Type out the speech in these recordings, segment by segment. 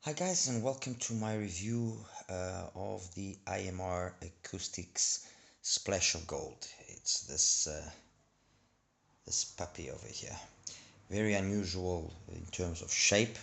Hi guys, and welcome to my review of the IMR Acoustics Splash of Gold. It's this puppy over here. Very unusual in terms of shape,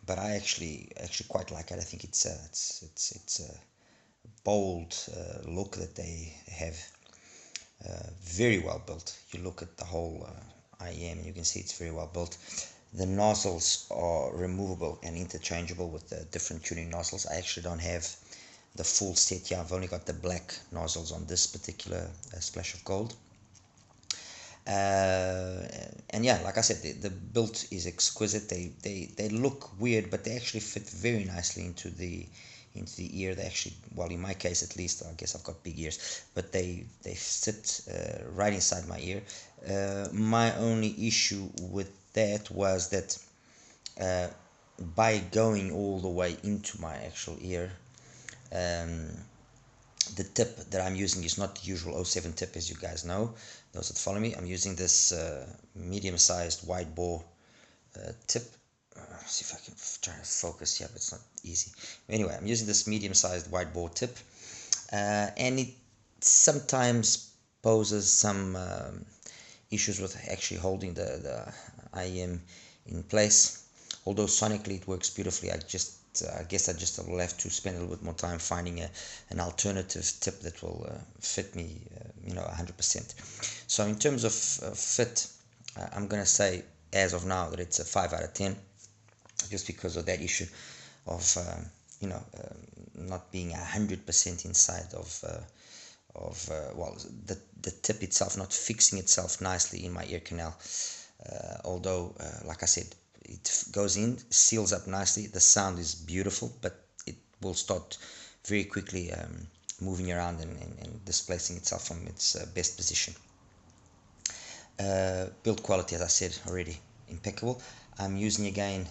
but I actually quite like it. I think it's a bold look that they have. Very well built. You look at the whole IEM and you can see it's very well built. The nozzles are removable and interchangeable with the different tuning nozzles. I actually don't have the full set here. I've only got the black nozzles on this particular Splash of Gold. And yeah, like I said, the build is exquisite. They look weird, but they actually fit very nicely into the ear. They actually, well, in my case at least, I guess I've got big ears, but they sit right inside my ear. My only issue with that was that uh, by going all the way into my actual ear, um, the tip that I'm using is not the usual '07 tip, as you guys know. Those that follow me, I'm using this medium-sized wide bore tip. See if I can try to focus here, but it's not easy. Anyway, I'm using this medium-sized wide bore tip, and it sometimes poses some issues with actually holding the IEM in place. Although sonically it works beautifully, I guess I just will have to spend a little bit more time finding an alternative tip that will fit me, 100%. So in terms of fit, I'm gonna say as of now that it's a 5 out of 10, just because of that issue of not being 100% inside of the tip itself not fixing itself nicely in my ear canal. Although, like I said, it goes in, seals up nicely. The sound is beautiful, but it will start very quickly moving around and displacing itself from its best position. Build quality, as I said already, impeccable. I'm using again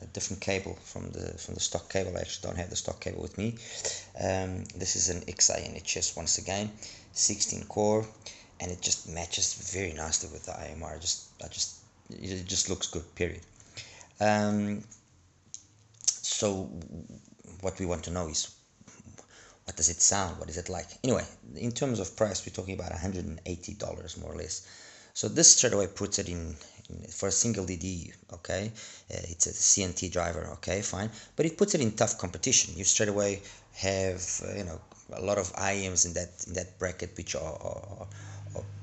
a different cable from the stock cable. I actually don't have the stock cable with me. This is an XI once again, 16 core, and it just matches very nicely with the IMR. It just looks good. Period. So what we want to know is, what does it sound? What is it like? Anyway, in terms of price, we're talking about $180 more or less. So this straight away puts it in for a single DD, okay? It's a CNT driver, okay, fine. But it puts it in tough competition. You straight away have, a lot of IEMs in that bracket, which are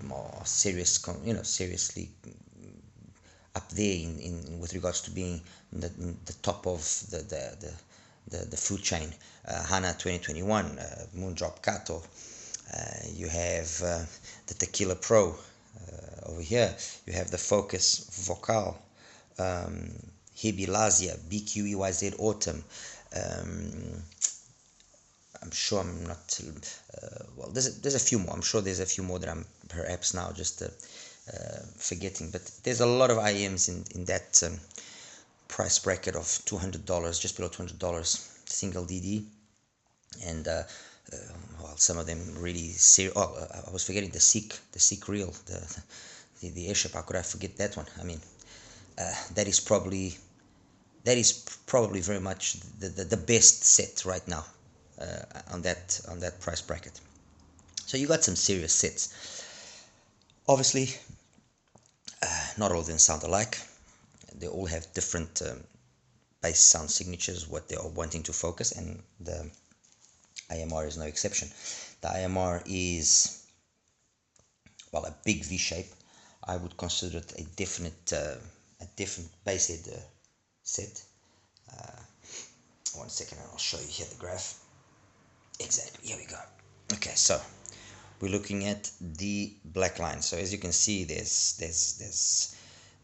more serious, seriously up there in with regards to being the top of the food chain. Hana 2021, Moondrop Kato. You have the Tequila Pro over here. You have the Focus Vocal, Hebe Lazia, BQEYZ Autumn. Um, I'm sure I'm not. Well, there's a few more. I'm sure there's a few more that I'm perhaps now just forgetting. But there's a lot of IEMs in that price bracket of $200, just below $200, single DD, and well, some of them really serious. Oh, I was forgetting the Seek Reel, the airship. How could I forget that one? I mean, that is probably very much the best set right now on that price bracket. So you got some serious sets. Obviously, not all of them sound alike. They all have different bass sound signatures, what they are wanting to focus, and the IMR is no exception. The IMR is, well, a big V shape. I would consider it a definite bass head set. One second, and I'll show you here the graph. Exactly, here we go. Okay, so we're looking at the black line. So as you can see, there's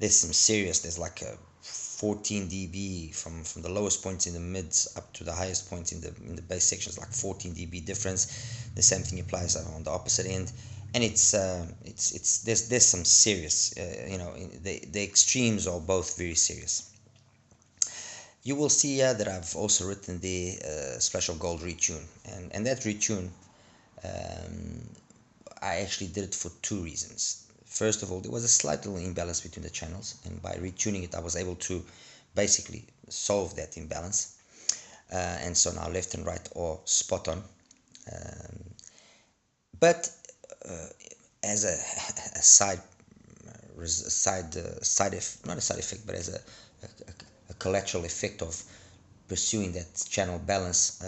some serious. There's like a 14 dB from the lowest points in the mids up to the highest points in the bass sections, like 14 dB difference. The same thing applies on the opposite end, and there's some serious. The extremes are both very serious. You will see here that I've also written the Splash of Gold retune, and that retune, I actually did it for two reasons. First of all, there was a slight little imbalance between the channels, and by retuning it, I was able to basically solve that imbalance. And so now left and right are spot on. But as a not a side effect, but as a collateral effect of pursuing that channel balance,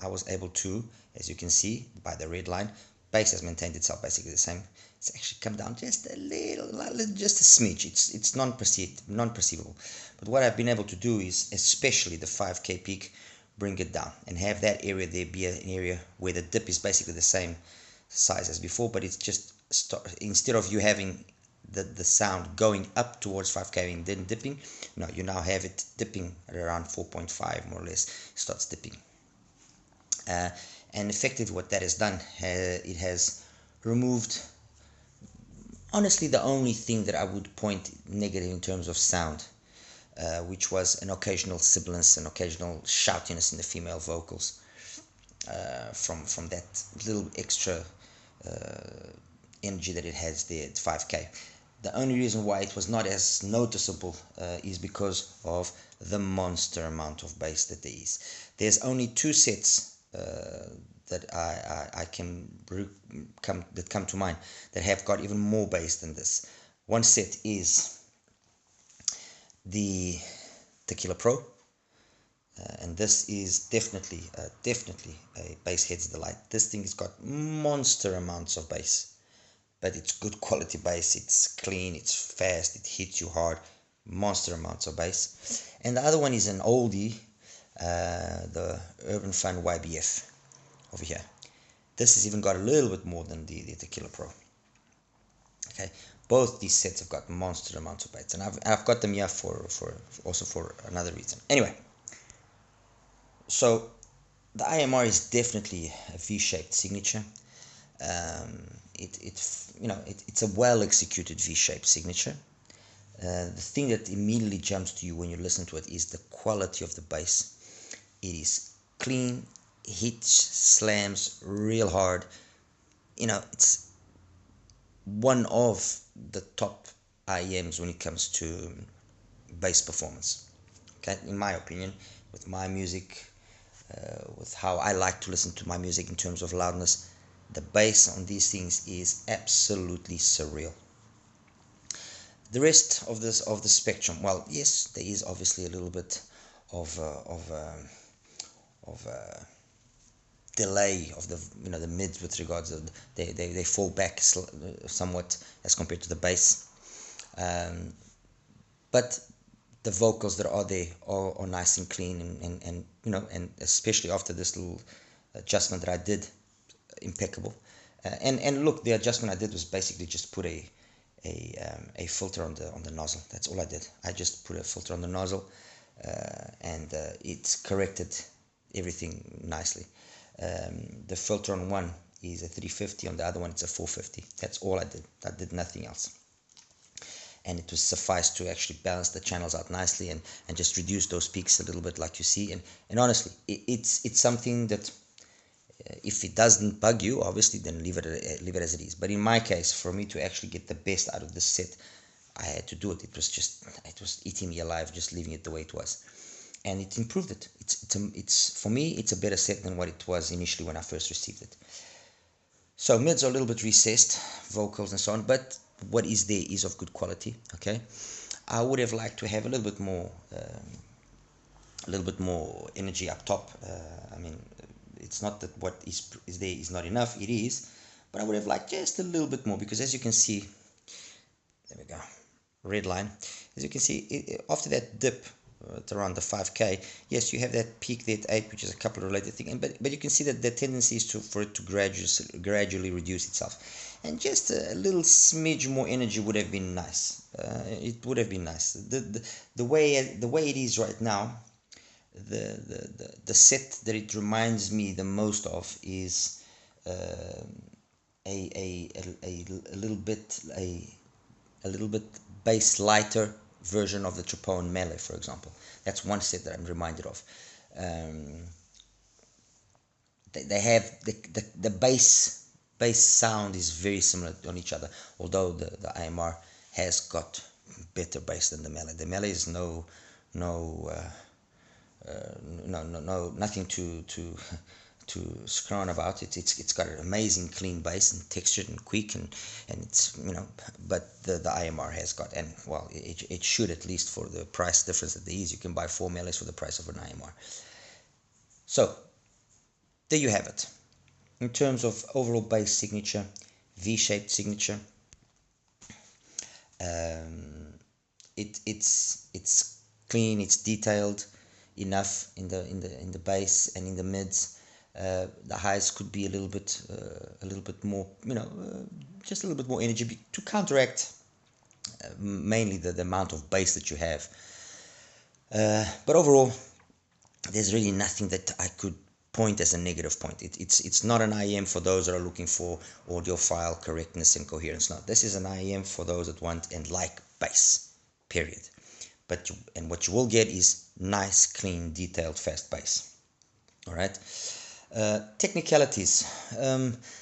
I was able to, as you can see by the red line, bass has maintained itself basically the same. It's actually come down just a little, just a smidge. It's non-perceivable. But what I've been able to do is, especially the 5K peak, bring it down and have that area there be an area where the dip is basically the same size as before, but it's just instead of you having the sound going up towards 5K and then dipping, no, you now have it dipping at around 4.5 more or less. It starts dipping, and effectively what that has done, it has removed honestly the only thing that I would point negative in terms of sound, which was an occasional sibilance, an occasional shoutiness in the female vocals, from that little extra energy that it has there at 5K. The only reason why it was not as noticeable is because of the monster amount of bass that there is. There's only two sets that I can come to mind that have got even more bass than this. One set is the Tequila Pro, and this is definitely a bass head's delight. This thing has got monster amounts of bass, but it's good quality bass. It's clean, it's fast, it hits you hard, monster amounts of bass. And the other one is an oldie, the Urban Fun YBF over here. This has even got a little bit more than the Tequila Pro. Okay, both these sets have got monster amounts of bass, and I've got them here for also for another reason. Anyway, so the IMR is definitely a V-shaped signature. It's a well executed V-shaped signature. The thing that immediately jumps to you when you listen to it is the quality of the bass. It is clean, hits, slams real hard. It's one of the top IEMs when it comes to bass performance. Okay, in my opinion, with my music, with how I like to listen to my music in terms of loudness, the bass on these things is absolutely surreal. The rest of the spectrum, well, yes, there is obviously a little bit of delay of the mids with regards to they fall back somewhat as compared to the bass, but the vocals that are there are nice and clean, and especially after this little adjustment that I did, impeccable. And look, the adjustment I did was basically just put a filter on the nozzle. That's all I did. I just put a filter on the nozzle, and it's corrected everything nicely. The filter on one is a 350, on the other one it's a 450. That's all I did. I did nothing else, and it was suffice to actually balance the channels out nicely and just reduce those peaks a little bit, like you see. And honestly, it's something that, if it doesn't bug you, obviously, then leave it as it is. But in my case, for me to actually get the best out of this set, I had to do it. It was eating me alive just leaving it the way it was, and it improved it. For me, it's a better set than what it was initially when I first received it. So mids are a little bit recessed, vocals and so on, but what is there is of good quality. Okay, I would have liked to have a little bit more energy up top. It's not that what is there is not enough. It is, but I would have liked just a little bit more, because as you can see, there we go, red line. As you can see, after that dip at around the 5K, yes, you have that peak there at 8, which is a couple of related things, but you can see that the tendency is for it to gradually reduce itself, and just a little smidge more energy would have been nice. It would have been nice. The way it is right now, the set that it reminds me the most of is a little bit bass lighter version of the Trombone Melee, for example. That's one set that I'm reminded of. They have the bass sound is very similar on each other, although the IMR has got better bass than the Melee. The Melee is no no nothing to scrown about. It's got an amazing clean bass and textured and quick, and it's, but the IMR has got, and well, it should, at least for the price difference that there is. You can buy 4 melodies for the price of an IMR. So there you have it. In terms of overall bass signature, V-shaped signature, it's clean, it's detailed enough in the bass and in the mids. The highs could be a little bit more, just a little bit more energy to counteract mainly the amount of bass that you have. But overall, there's really nothing that I could point as a negative point. It's not an IEM for those that are looking for audiophile correctness and coherence. No, this is an IEM for those that want and like bass, period. And what you will get is nice, clean, detailed, fast bass. All right. Technicalities.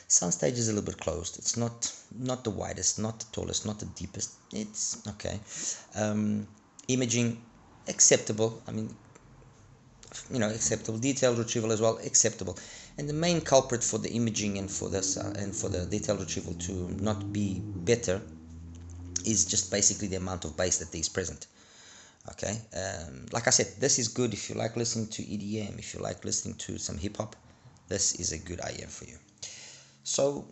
Soundstage is a little bit closed. It's not the widest, not the tallest, not the deepest. It's okay. Imaging, acceptable. I mean, acceptable. Detailed retrieval as well, acceptable. And the main culprit for the imaging and for this and for the detailed retrieval to not be better is just basically the amount of bass that is present. Okay, like I said, this is good if you like listening to EDM, if you like listening to some hip hop. This is a good IEM for you. So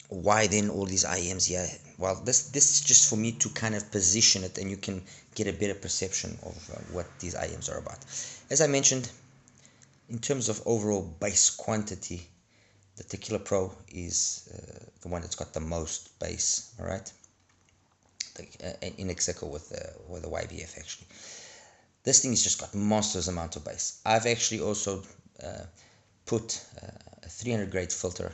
why then all these IEMs here? Well, this is just for me to kind of position it, and you can get a better perception of what these IEMs are about. As I mentioned, in terms of overall bass quantity, the Tequila Pro is the one that's got the most bass. All right, in Mexico with the YBF actually. This thing has just got monstrous amount of bass. I've actually also put a 300 grade filter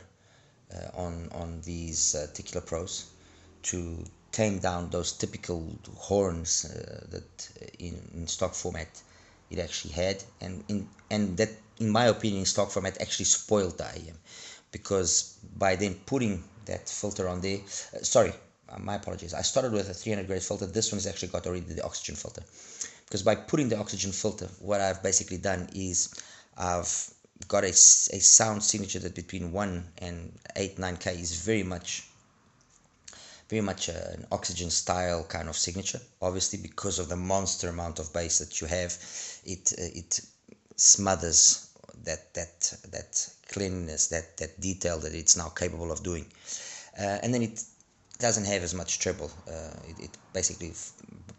on these Tequila Pros to tame down those typical horns that in stock format it actually had, and that, in my opinion, in stock format actually spoiled the IEM, because by then putting that filter on there, my apologies, I started with a 300 grade filter. This one's actually got already the oxygen filter, because by putting the oxygen filter, what I've basically done is I've got a sound signature that between 1 and 8-9K is very much an oxygen style kind of signature. Obviously, because of the monster amount of bass that you have, it smothers that cleanliness, that detail that it's now capable of doing, and then it doesn't have as much treble. It basically,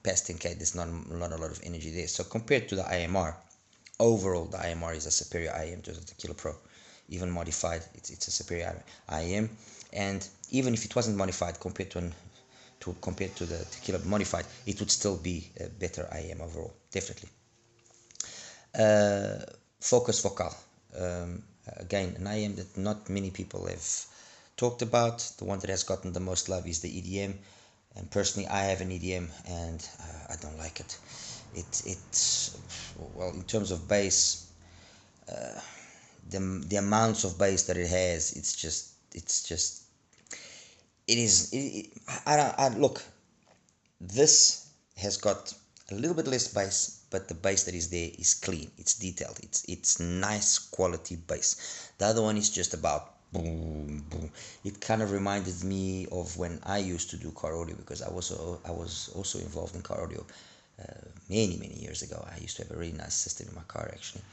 past 10K, there's not a lot of energy there. So compared to the IMR, overall the IMR is a superior IEM to the Tequila Pro. Even modified, it's a superior IEM. And even if it wasn't modified, compared to the Tequila modified, it would still be a better IEM overall, definitely. Focus vocal, again, an IEM that not many people have talked about. The one that has gotten the most love is the EDM, and personally I have an EDM and I don't like it. It's well, in terms of bass, the amounts of bass that it has, look, this has got a little bit less bass, but the bass that is there is clean, it's detailed, it's nice quality bass. The other one is just about boom boom. It kind of reminded me of when I used to do car audio, because I was also involved in car audio many years ago. I used to have a really nice system in my car actually.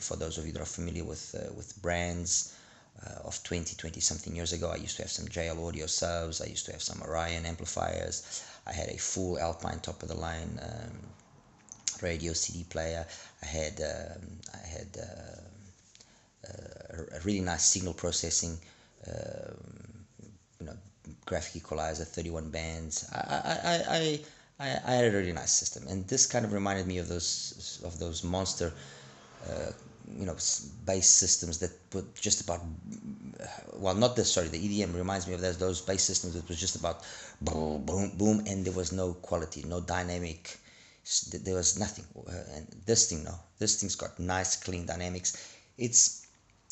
For those of you that are familiar with brands of 20 something years ago, I used to have some JL Audio subs, I used to have some Orion amplifiers, I had a full Alpine top of the line radio CD player, I had a really nice signal processing graphic equalizer, 31 bands. I had a really nice system, and this kind of reminded me of those monster bass systems that were just about, well, not this, sorry, the EDM reminds me of those bass systems that was just about boom boom boom, and there was no quality, no dynamic, there was nothing. And this thing's got nice clean dynamics. It's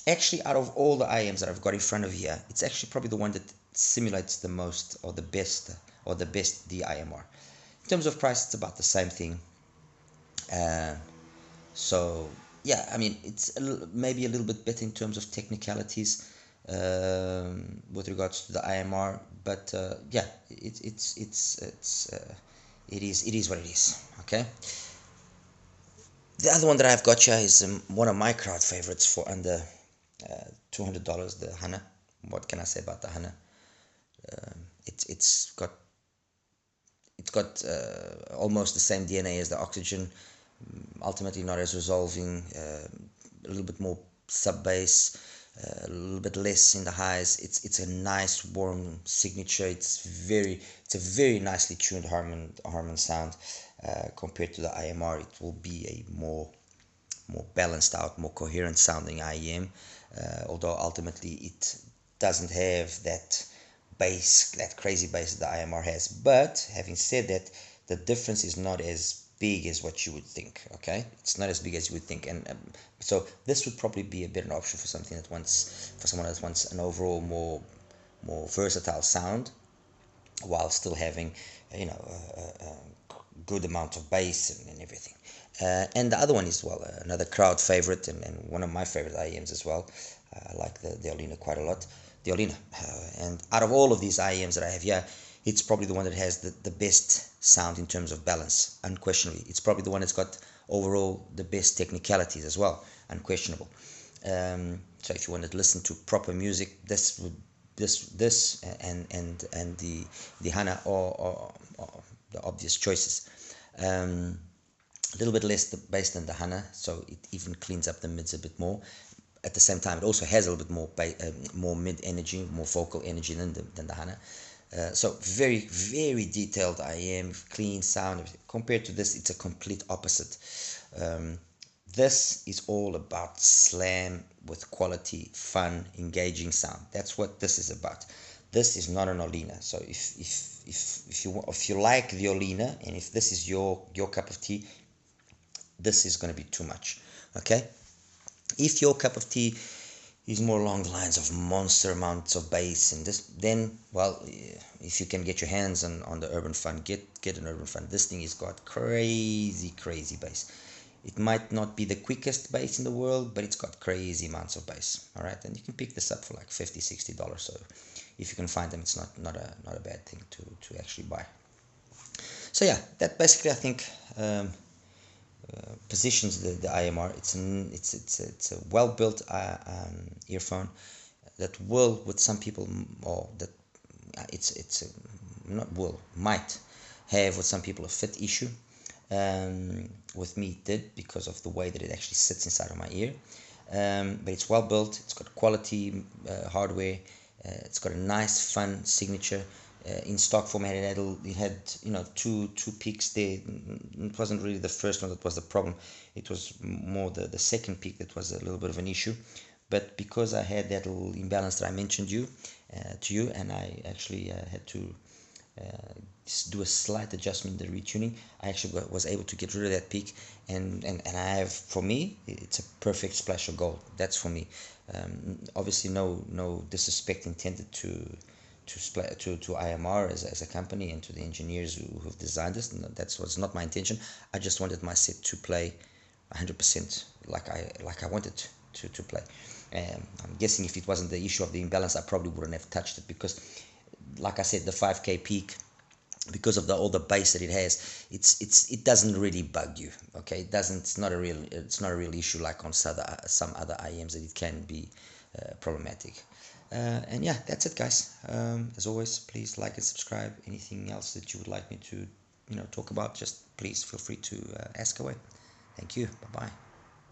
actually, out of all the IEMs that I've got in front of here, it's actually probably the one that simulates the most, or the best the IMR. In terms of price, it's about the same thing. So yeah, I mean, it's maybe a little bit better in terms of technicalities with regards to the IMR, but yeah, it is what it is. Okay. The other one that I've got here is one of my crowd favorites for under $200, the Hana. What can I say about the Hana? It's got almost the same DNA as the Oxygen. Ultimately, not as resolving. A little bit more sub bass, a little bit less in the highs. It's a nice warm signature. It's a very nicely tuned Harman sound. Compared to the IMR, it will be a more balanced out, more coherent sounding IEM, although ultimately it doesn't have that bass, that crazy bass that the IMR has. But having said that, the difference is not as big as what you would think. Okay, it's not as big as you would think, and so this would probably be a better option for something that for someone that wants an overall more versatile sound, while still having a good amount of bass and everything. And the other one is, well, another crowd favorite, and one of my favorite IEMs as well. I like the Olina quite a lot. The Olina. And out of all of these IEMs that I have here, it's probably the one that has the best sound in terms of balance, unquestionably. It's probably the one that's got overall the best technicalities as well, unquestionable. So if you wanted to listen to proper music, this and the Hana are the obvious choices. A little bit less bass than the Hana, so it even cleans up the mids a bit more. At the same time, it also has a little bit more mid energy, more vocal energy than the Hana. So very, very detailed IEM, clean sound. Compared to this, it's a complete opposite. This is all about slam with quality, fun, engaging sound. That's what this is about. This is not an Olina. So if you like the Olina, and if this is your cup of tea, this is going to be too much. Okay. If your cup of tea is more along the lines of monster amounts of bass and this, then, well, if you can get your hands on the Urban Fun, get an Urban Fun. This thing has got crazy bass. It might not be the quickest bass in the world, but it's got crazy amounts of bass. All right, and you can pick this up for like $50-$60. So if you can find them, it's not a bad thing to actually buy. So yeah, that basically, I think, positions the IMR. It's a well built earphone that will, with some people, or that not will, might have with some people a fit issue. With me it did, because of the way that it actually sits inside of my ear. But it's well built, it's got quality hardware, it's got a nice fun signature. In stock format, it had two peaks there. It wasn't really the first one that was the problem. It was more the second peak that was a little bit of an issue. But because I had that little imbalance that I mentioned to you, and I actually had to do a slight adjustment in the retuning, I actually was able to get rid of that peak, and I have, for me, it's a perfect splash of gold. That's for me. Obviously, no disrespect intended to IMR as a company, and to the engineers who have designed this. That was not my intention. I just wanted my set to play 100% like I wanted to play. I'm guessing if it wasn't the issue of the imbalance, I probably wouldn't have touched it, because, like I said, the 5K peak, because of all the bass that it has, it doesn't really bug you. Okay, it's not a real issue like on some other IEMs that it can be problematic. And yeah, that's it, guys. As always, please like and subscribe. Anything else that you would like me to talk about, just please feel free to ask away. Thank you. Bye bye.